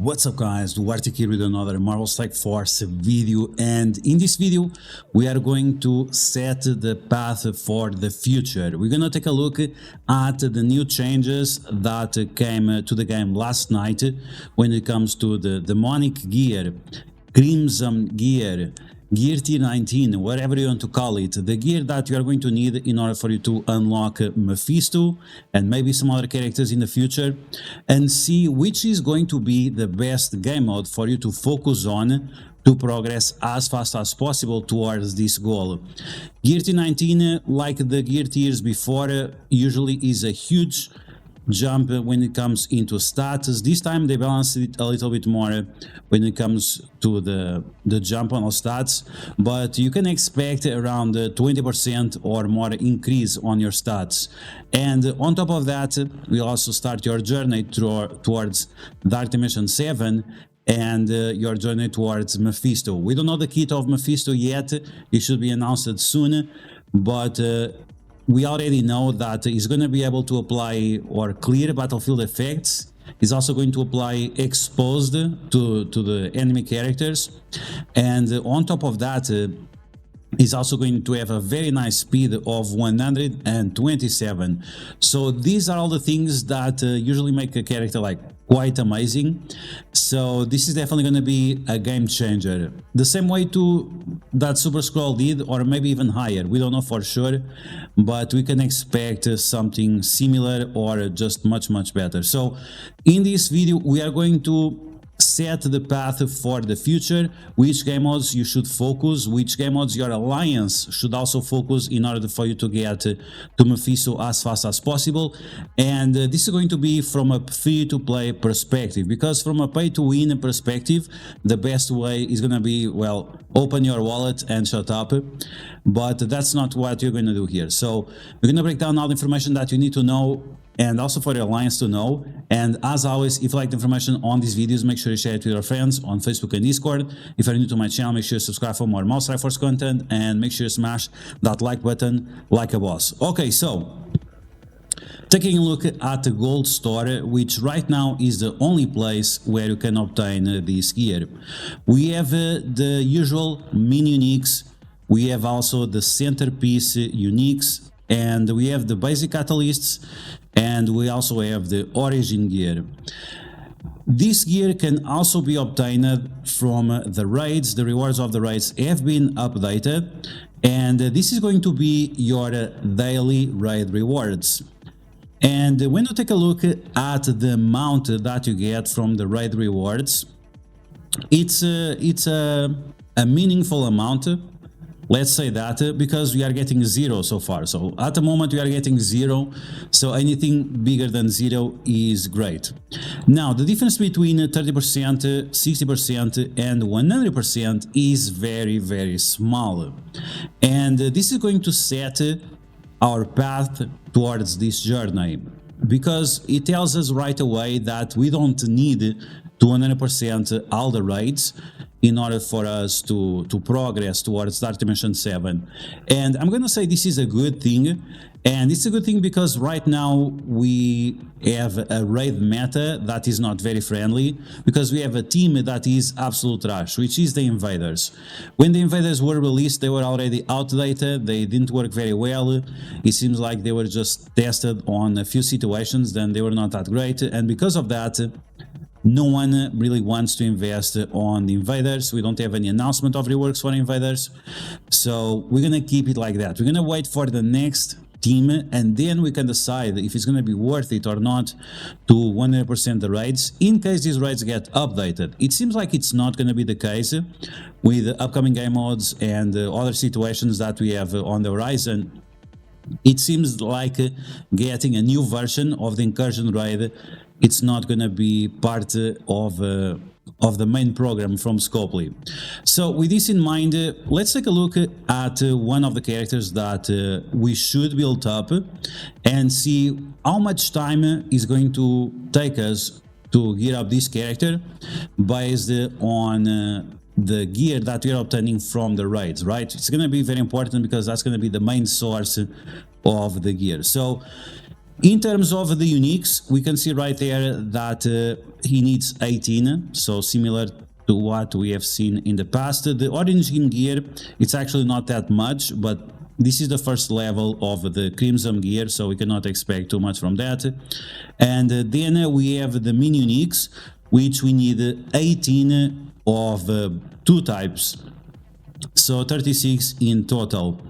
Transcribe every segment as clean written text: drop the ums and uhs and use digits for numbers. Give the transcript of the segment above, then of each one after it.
What's up guys, DuArktik here with another Marvel Strike Force video, and in this video we are going to set the path for the future. We're gonna take a look at the new changes that came to the game last night when it comes to the demonic gear, crimson gear, gear tier 19, whatever you want to call it, the gear that you are going to need in order for you to unlock Mephisto and maybe some other characters in the future, and see which is going to be the best game mode for you to focus on to progress as fast as possible towards this goal. Gear tier 19, like the gear tiers before, usually is a huge jump when it comes into stats. This time they balance it a little bit more when it comes to the jump on stats, but you can expect around 20% or more increase on your stats. And on top of that, we also start your journey towards Dark Dimension 7 and your journey towards Mephisto. We don't know the kit of Mephisto yet, it should be announced soon, but we already know that he's going to be able to apply or clear battlefield effects. He's also going to apply exposed to the enemy characters, and on top of that he's also going to have a very nice speed of 127. So these are all the things that usually make a character like quite amazing. So this is definitely going to be a game changer, the same way to that Super Scroll did, or maybe even higher. We don't know for sure, but we can expect something similar or just much better. So in this video we are going to set the path for the future, which game modes you should focus, which game modes your alliance should also focus in order for you to get to Mephisto as fast as possible. And this is going to be from a free-to-play perspective, because from a pay-to-win perspective the best way is going to be, well, open your wallet and shut up, but that's not what you're going to do here. So we're going to break down all the information that you need to know, and also for your alliance to know. And as always, if you like the information on these videos, make sure you share it with your friends on Facebook and Discord. If you're new to my channel, make sure you subscribe for more Marvel Strike Force content, and make sure you smash that like button like a boss. Okay, so taking a look at the gold store, which right now is the only place where you can obtain this gear. We have the usual mini uniques, we have also the centerpiece uniques, and we have the basic catalysts, and we also have the origin gear. This gear can also be obtained from the raids. The rewards of the raids have been updated, and this is going to be your daily raid rewards. And when you take a look at the amount that you get from the raid rewards, it's a meaningful amount. Let's say that, because we are getting 0 so far. So at the moment we are getting 0, so anything bigger than 0 is great. Now the difference between 30%, 60% and 100% is very small, and this is going to set our path towards this journey, because it tells us right away that we don't need to 100% all the raids in order for us to progress towards Dark Dimension 7. And I'm gonna say this is a good thing, and it's a good thing because right now we have a raid meta that is not very friendly, because we have a team that is absolute trash, which is the invaders. When the invaders were released, they were already outdated, they didn't work very well. It seems like they were just tested on a few situations, then they were not that great, and because of that no one really wants to invest on the invaders. We don't have any announcement of reworks for invaders, so we're gonna keep it like that. We're gonna wait for the next team, and then we can decide if it's gonna be worth it or not to 100% the raids, in case these raids get updated. It seems like it's not gonna be the case with the upcoming game modes and other situations that we have on the horizon. It seems like getting a new version of the incursion raid, it's not going to be part of the main program from Scopely. So with this in mind, let's take a look at one of the characters that we should build up and see how much time is going to take us to gear up this character based on the gear that we are obtaining from the raids, right? It's going to be very important because that's going to be the main source of the gear. So In terms of the uniques, we can see right there that he needs 18, so similar to what we have seen in the past. The origin gear, it's actually not that much, but this is the first level of the Crimson gear, so we cannot expect too much from that. And then we have the mini uniques, which we need 18 of two types, so 36 in total.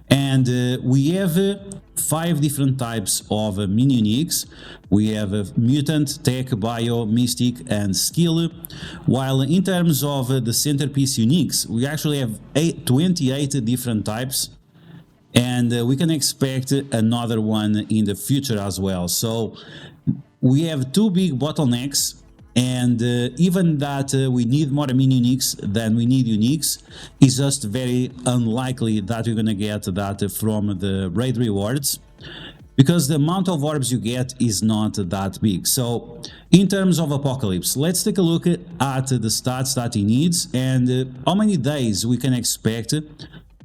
And we have 5 different types of mini uniques. We have mutant, tech, bio, mystic, and skill. While in terms of the centerpiece uniques, we actually have 28 different types, and we can expect another one in the future as well. So we have 2 big bottlenecks, and even that we need more mini uniques than we need uniques, is just very unlikely that you're gonna get that from the raid rewards, because the amount of orbs you get is not that big. So in terms of Apocalypse, let's take a look at the stats that he needs and how many days we can expect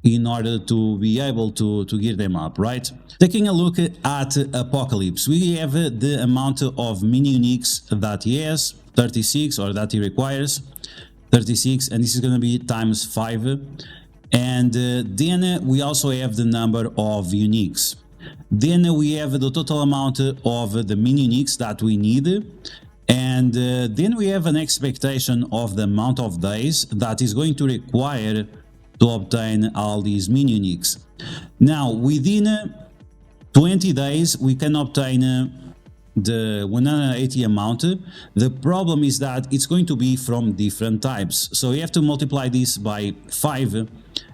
in order to be able to gear them up, right? Taking a look at Apocalypse, we have the amount of mini uniques that he has, 36, or that he requires, 36, and this is going to be times 5. And then we also have the number of uniques. Then we have the total amount of the mini uniques that we need. And then we have an expectation of the amount of days that is going to require to obtain all these mini uniques. Now, within 20 days, we can obtain the 180 amount. The problem is that it's going to be from different types. So you have to multiply this by 5,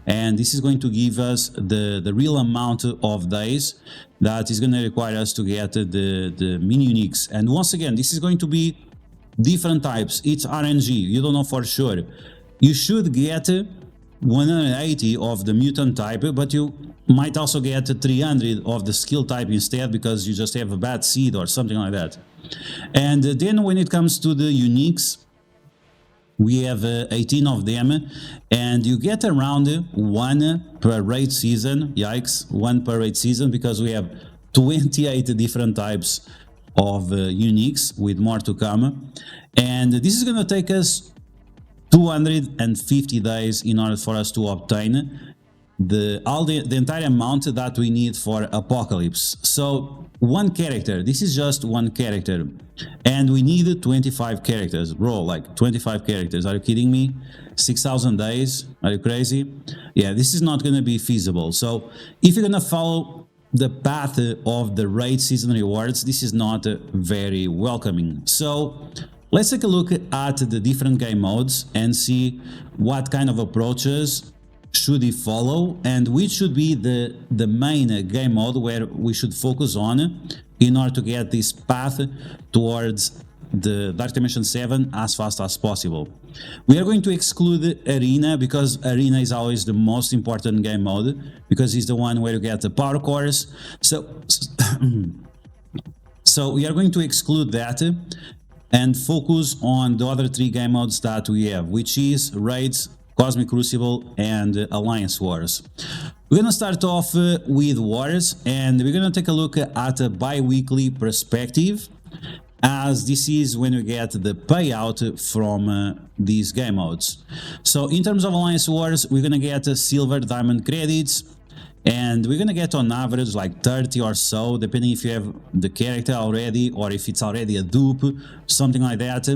and this is going to give us the real amount of days that is going to require us to get the mini uniques. And once again, this is going to be different types. It's RNG. You don't know for sure. You should get 180 of the mutant type, but you might also get 300 of the skill type instead, because you just have a bad seed or something like that. And then when it comes to the uniques, we have 18 of them, and you get around 1 per raid season. Yikes, 1 per raid season, because we have 28 different types of uniques, with more to come. And this is going to take us 250 days in order for us to obtain the entire amount that we need for Apocalypse. So one character, this is just one character, and we need 25 characters, bro. Like 25 characters, are you kidding me? 6,000 days, are you crazy? Yeah, this is not going to be feasible. So if you're going to follow the path of the raid season rewards, this is not very welcoming. So let's take a look at the different game modes and see what kind of approaches should he follow, and which should be the main game mode where we should focus on in order to get this path towards the Dark Dimension 7 as fast as possible. We are going to exclude Arena, because Arena is always the most important game mode, because it's the one where you get the power cores. So we are going to exclude that and focus on the other 3 game modes that we have, which is Raids, Cosmic Crucible, and Alliance Wars. We're going to start off with Wars, and we're going to take a look at a bi-weekly perspective, as this is when we get the payout from these game modes. So in terms of Alliance Wars, we're going to get silver diamond credits, and we're gonna get on average like 30 or so, depending if you have the character already or if it's already a dupe, something like that.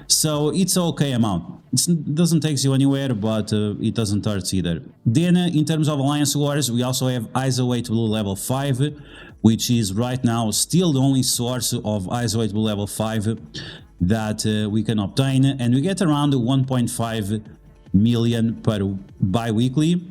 So it's an okay amount. It doesn't take you anywhere, but it doesn't hurt either. Then in terms of Alliance Wars, we also have Isolate Blue level 5, which is right now still the only source of Isolate Blue level 5 that we can obtain, and we get around 1.5 million per bi-weekly.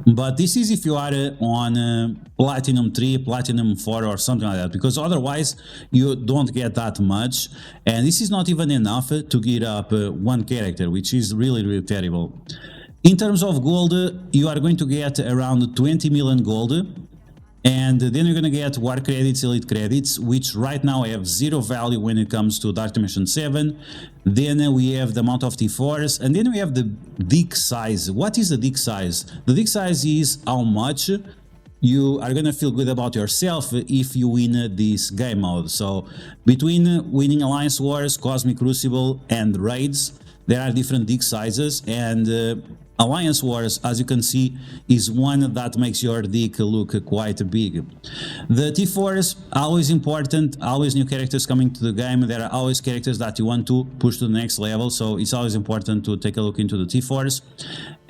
But this is if you are on Platinum 3, Platinum 4 or something like that, because otherwise you don't get that much, and this is not even enough to get up one character, which is really, really terrible. In terms of gold, you are going to get around 20 million gold, and then you're going to get War Credits, Elite Credits, which right now have 0 value when it comes to Dark Dimension 7. Then we have the amount of T4s, and then we have the dick size. What is the dick size? The dick size is how much you are gonna feel good about yourself if you win this game mode. So between winning Alliance Wars, Cosmic Crucible, and Raids, there are different dig sizes, and Alliance Wars, as you can see, is one that makes your dig look quite big. The T4s, always important, always new characters coming to the game. There are always characters that you want to push to the next level, so it's always important to take a look into the T4s.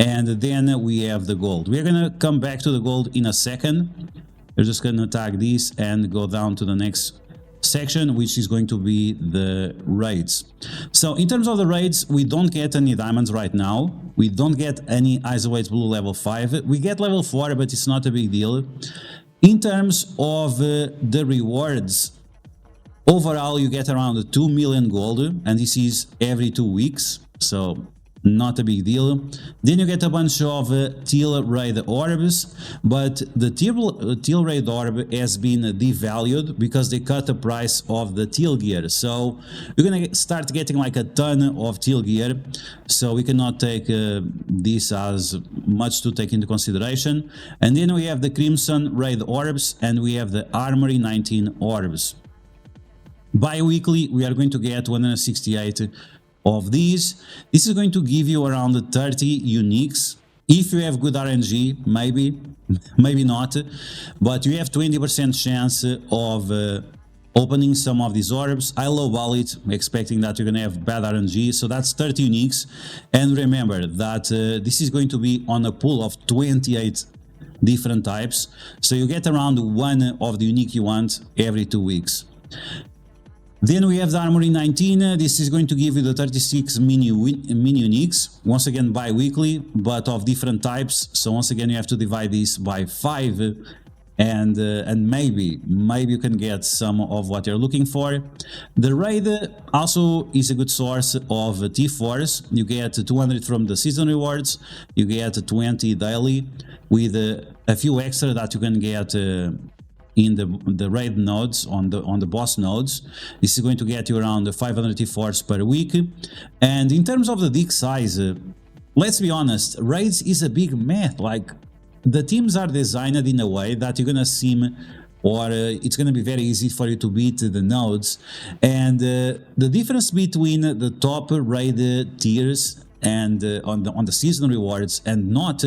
And then we have the gold. We're gonna come back to the gold in a second. We're just gonna tag this and go down to the next section, which is going to be the raids. So in terms of the raids, we don't get any diamonds right now. We don't get any Isoweight Blue level 5. We get level 4, but it's not a big deal. In terms of the rewards, overall you get around 2 million gold, and this is every 2 weeks, so not a big deal. Then you get a bunch of teal raid orbs, but the teal raid orb has been devalued because they cut the price of the teal gear. So you're gonna start getting like a ton of teal gear, so we cannot take this as much to take into consideration. And then we have the crimson raid orbs, and we have the armory 19 orbs. Bi-weekly we are going to get 168 of these. This is going to give you around 30 uniques. If you have good RNG, maybe not, but you have 20% chance of opening some of these orbs. I lowball it, expecting that you're gonna have bad RNG, so that's 30 uniques. And remember that this is going to be on a pool of 28 different types, so you get around one of the unique you want every 2 weeks. Then we have the Armory 19. This is going to give you the 36 mini uniques, once again bi-weekly, but of different types. So once again you have to divide this by 5, and maybe you can get some of what you're looking for. The raid also is a good source of T4s. You get 200 from the season rewards, you get 20 daily, with a few extra that you can get in the raid nodes, on the boss nodes. This is going to get you around 500 T4s per week. And in terms of the dig size, let's be honest, raids is a big math. Like, the teams are designed in a way that you're gonna seem, or it's gonna be very easy for you to beat the nodes. And the difference between the top raid tiers and on the season rewards and not,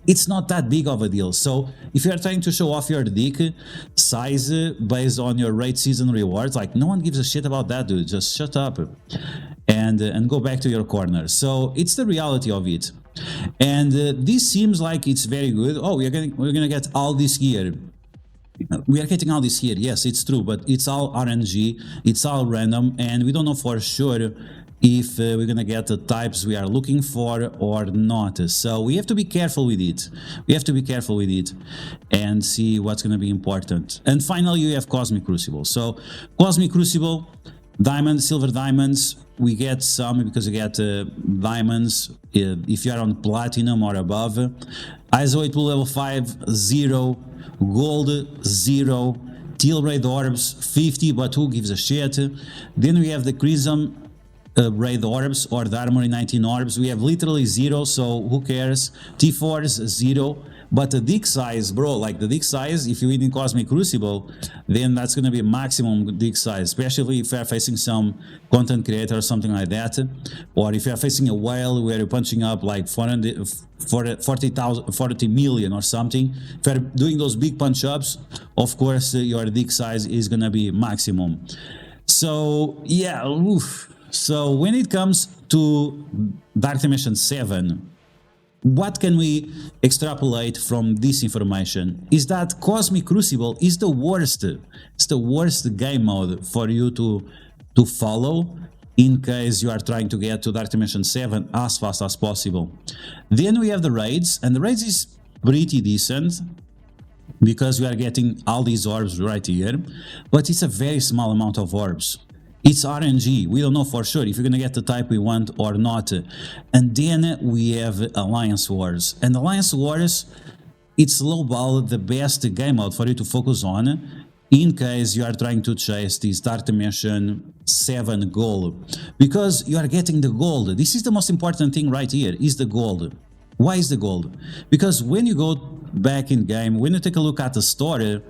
it's not that big of a deal. So if you are trying to show off your dig size based on your raid season rewards, like, no one gives a shit about that, dude. Just shut up and go back to your corner. So it's the reality of it. And this seems like it's very good. Oh, we're gonna get all this here. We are getting all this here. Yes, it's true, but it's all RNG, it's all random, and we don't know for sure if we're gonna get the types we are looking for or not. So we have to be careful with it. We have to be careful with it and see what's gonna be important. And finally, you have Cosmic Crucible. So Cosmic Crucible, diamonds, silver diamonds, we get some because you get diamonds if you are on platinum or above. Isoweight Blue level 5, 0, gold 0, teal raid orbs 50, but who gives a shit. Then we have the crimson raid orbs, or the armory 19 orbs. We have literally 0, so who cares. T4s 0, but the dig size, bro, like the dig size, if you win in Cosmic Crucible, then that's gonna be a maximum dig size, especially if you are facing some content creator or something like that, or if you are facing a whale where you're punching up like 40 million or something. If you're doing those big punch ups, of course your dig size is gonna be maximum. So yeah, oof. So when it comes to Dark Dimension 7, what can we extrapolate from this information is that Cosmic Crucible is the worst. It's the worst game mode for you to follow in case you are trying to get to Dark Dimension 7 as fast as possible. Then we have the raids, and the raids is pretty decent because we are getting all these orbs right here, but it's a very small amount of orbs. It's RNG, we don't know for sure if you're gonna get the type we want or not. And then we have Alliance Wars. And Alliance Wars, it's lowball the best game mode for you to focus on in case you are trying to chase this Dark Dimension 7 goal. Because you are getting the gold. This is the most important thing right here, is the gold. Why is the gold? Because when you go back in game, when you take a look at the store,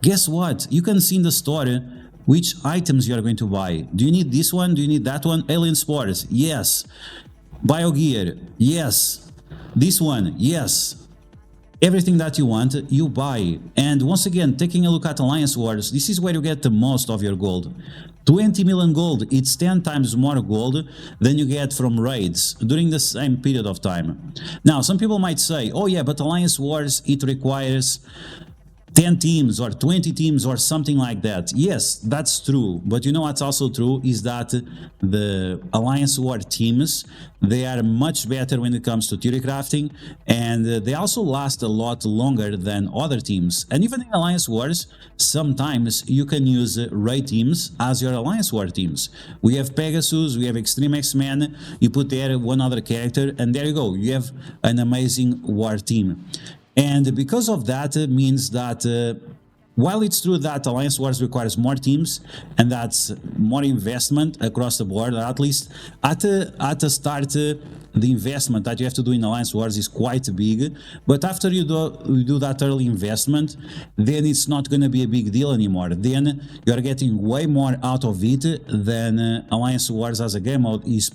guess what? You can see in the store which items you are going to buy. Do you need this one? Do you need that one? Alien Spores? Yes. Biogear? Yes. This one? Yes. Everything that you want, you buy. And once again, taking a look at Alliance Wars, this is where you get the most of your gold. 20 million gold, it's 10 times more gold than you get from raids during the same period of time. Now, some people might say, oh yeah, but Alliance Wars, it requires 10 teams or 20 teams or something like that. Yes, that's true. But you know what's also true is that the Alliance War teams, they are much better when it comes to theory crafting, and they also last a lot longer than other teams. And even in Alliance Wars, sometimes you can use raid teams as your Alliance War teams. We have Pegasus, we have Extreme X-Men, you put there one other character, and there you go, you have an amazing war team. And because of that, it means that while it's true that Alliance Wars requires more teams and that's more investment across the board, or at least at the start, the investment that you have to do in Alliance Wars is quite big. But after you do that early investment, then it's not going to be a big deal anymore. Then you are getting way more out of it than Alliance Wars as a game mode is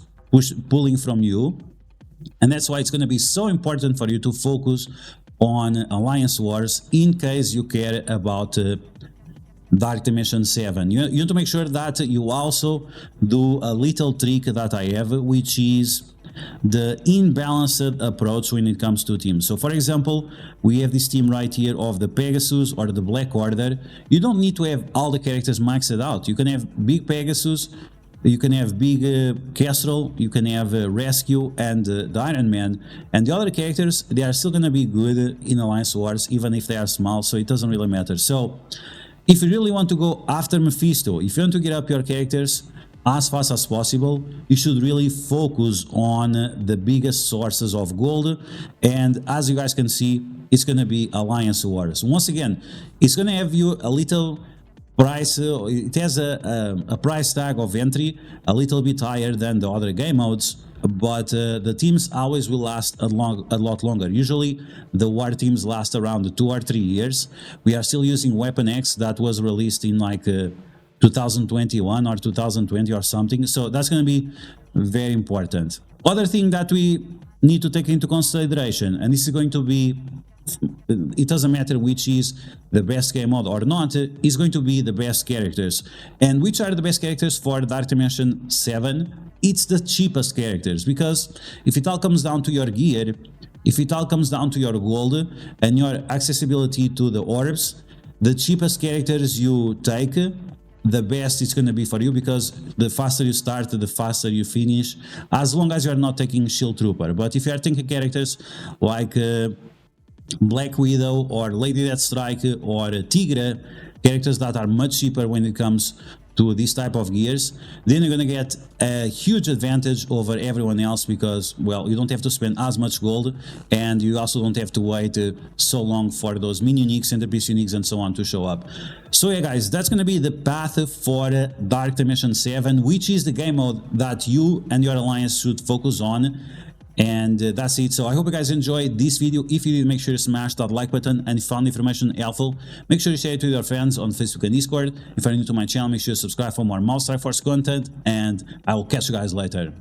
pulling from you. And that's why it's going to be so important for you to focus on Alliance Wars in case you care about Dark Dimension 7. You need to make sure that you also do a little trick that I have, which is the imbalanced approach when it comes to teams. So for example, we have this team right here of the Pegasus or the Black Order. You don't need to have all the characters maxed out. You can have big Pegasus, you can have big Kestrel, you can have Rescue and the Iron Man, and the other characters, they are still going to be good in Alliance Wars, even if they are small, so it doesn't really matter. So if you really want to go after Mephisto, if you want to get up your characters as fast as possible, you should really focus on the biggest sources of gold, and as you guys can see, it's going to be Alliance Wars. Once again, it's going to have you a little price, it has a price tag of entry a little bit higher than the other game modes, but the teams always will last a lot longer. Usually the war teams last around 2 or 3 years. We are still using Weapon X that was released in like 2021 or 2020 or something, so that's going to be very important. Other thing that we need to take into consideration, and this is going to be, it doesn't matter which is the best game mode or not, is going to be the best characters. And which are the best characters for Dark Dimension 7? It's the cheapest characters, because if it all comes down to your gear, if it all comes down to your gold and your accessibility to the orbs, the cheapest characters you take, the best it's going to be for you, because the faster you start, the faster you finish, as long as you're not taking Shield Trooper. But if you are taking characters like Black Widow or Lady Deathstrike or Tigre, characters that are much cheaper when it comes to this type of gears, then you're gonna get a huge advantage over everyone else, because, well, you don't have to spend as much gold, and you also don't have to wait so long for those mini uniques and the beast uniques and so on to show up. So yeah guys, that's gonna be the path for Dark Dimension 7, which is the game mode that you and your alliance should focus on. And that's it. So I hope you guys enjoyed this video. If you did, make sure to smash that like button, and if you found the information helpful, make sure to share it with your friends on Facebook and Discord. If you're new to my channel, make sure to subscribe for more Mouse Strike Force content, and I will catch you guys later.